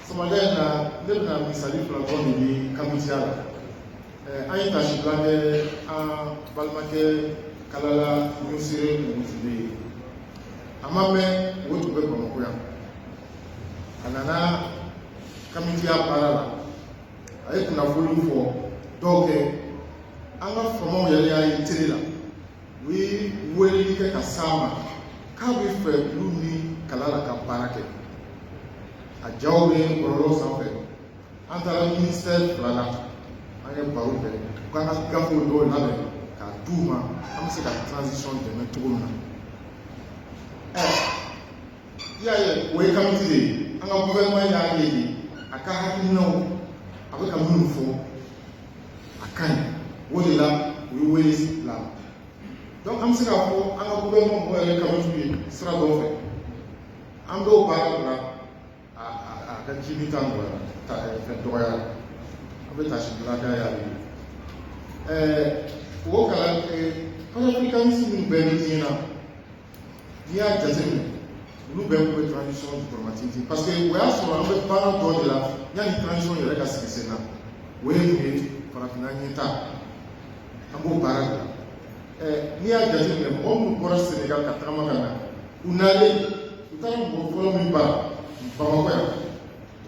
Samaden na lebna misali flangon ni kamitiala ay tashi blande a balmake kalala musire musile amame wotu be kono ya anana kamitia parala ay kuna fulu fo doke anga fomo yale ay tirila wi weli ke kasama ka wi fe luni kalala ka parake a jawbe korolo sanfɛ an taara ministère fila la an ye baro kɛ k'an ka gafew dɔw labɛn k'a d'u ma an bɛ se ka transition dɛmɛ cogo min na i y'a ye o ye kamiti de ye an ka gouvernement y'a ye de a ka hakilinaw a bɛ ka minnu fɔ a ka ɲi o de la o ye wele la donc an bɛ se k'a fɔ an ka gouvernement mɔgɔ yɛrɛ kamitiw ye sira dɔw fɛ an b'o baara bila ka jibi tan ta fɛn dɔgɔya a bɛ tasi bilaka y'ale o kalan panafricanisme minnu bɛɛ bɛ diɲɛ na n'i y'a jateminɛ olu bɛɛ kun bɛ transition diplomatique parce que o y'a sɔrɔ an bɛ baara dɔ de la yanni transition yɛrɛ ka sigi sen na o ye mun ye farafinna ɲɛta an b'o baara de la n'i y'a jateminɛ mɔgɔ minnu bɔra Sénégal ka tagama ka na u nalen u taara mɔgɔ fɔlɔ min bara Bamakɔ yan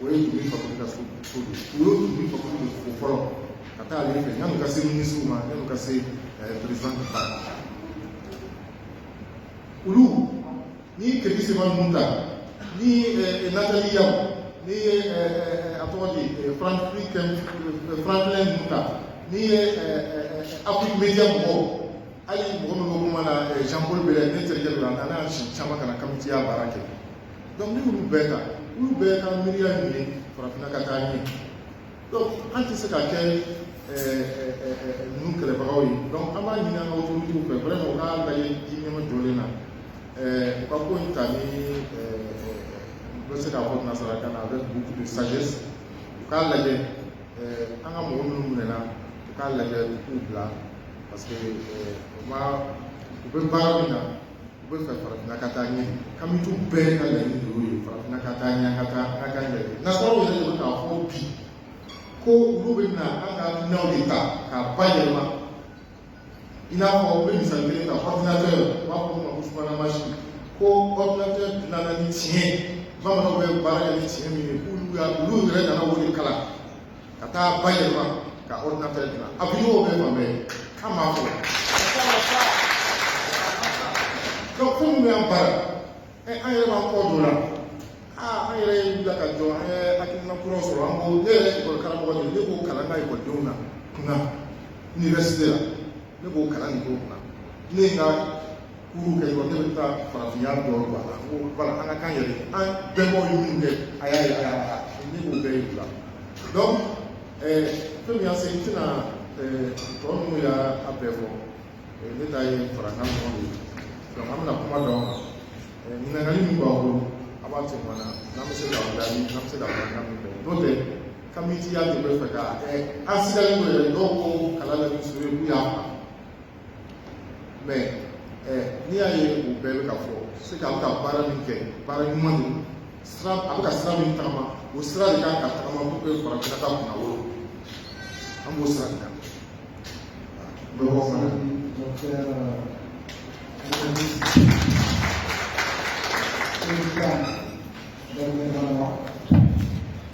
o ye tun bɛ fakoli ka so don o ye tun bɛ fakoli de fo fɔlɔ ka taa ale fɛ yanni ka se minisiriw ma yanni ka se président de ba olu ni Kédi Séba ninnu ta ni Nathalie Yamb ni a tɔgɔ di Franklin ninnu ta ni Afrique Media mɔgɔw hali mɔgɔ min bɛ kuma na Jean Paul Bellet ne terikɛ dɔ la a n'a si caman ka na kamitiya baara kɛ donc ni olu bɛɛ ta olu bɛɛ ka miiriya ɲini farafinna ka taa ɲɛ donc an tɛ se ka kɛ ninnu kɛlɛbagaw ye donc an b'a ɲini an ka autorités fɛ vraiment u k'a lajɛ ji ɲɛma jɔlen na u ka ko in ta ni u bɛ se k'a fɔ nanzarakan na avec beaucoup de sagesse u k'a lajɛ an ka mɔgɔ minnu minɛna u k'a lajɛ u k'u bila parce que u bɛ baara min na u bɛ fɛ farafinna ka taa ɲɛ kamitiw bɛɛ ka laɲini de y'o ye farafinna ka taa ɲɛ ka taa ɲɛ nasaraw yɛrɛ de bɛ k'a fɔ bi ko olu bɛ na an ka minɛnw de ta k'a bayɛlɛma i n'a fɔ u bɛ misali kelen ta ordinateur u b'a fɔ o ma ko subahana mansin ko ordinateur dilanna ni tiɲɛ bamananw bɛ baara kɛ ni tiɲɛ min ye olu yɛrɛ nana o de kalan ka taa bayɛlɛma ka ordinateur dilan avion bɛ fan bɛɛ an m'a fɔ donc fɛn min y'an baara an yɛrɛ b'an kɔ don la an yɛrɛ ye wuli ka jɔ an ye hakilina kuraw sɔrɔ an ko ne yɛrɛ ekɔli karamɔgɔ de ne b'o kalan n ka ekɔlidenw na kunna université la ne b'o kalan nin k'o kunna ne ye n ka kuru kɛ dɔrɔn ne bɛ taa farafinya dɔ don a la ko voilà an ka kan yɛrɛ an bɛnbaw ye minnu kɛ a y'a ye ne b'o bɛɛ ye o la donc fɛn min y'a se n tɛna tɔ ninnu y'a bɛɛ fɔ ne ta ye farankan dɔrɔn de ye donc an bɛna kuma dɔn ɲininkali min b'aw bolo a b'a to ɲɔgɔn na n'an bɛ se k'aw jaabi n'an bɛ se k'aw ɲininka min kɛ n'o tɛ kamitiya de bɛ fɛ ka an sigalen don yɛrɛ dɔw ko kalan la ni sori k'u y'a fa mais n'i y'a ye o bɛɛ bɛ ka fɔ se ka a bɛ ka baara min kɛ baara ɲuman de sira a bɛ ka sira min tagama o sira de kan ka tagama pour que farafinna ka kunna wolo an b'o sira de kan bɛɛ bɔ fana. Dari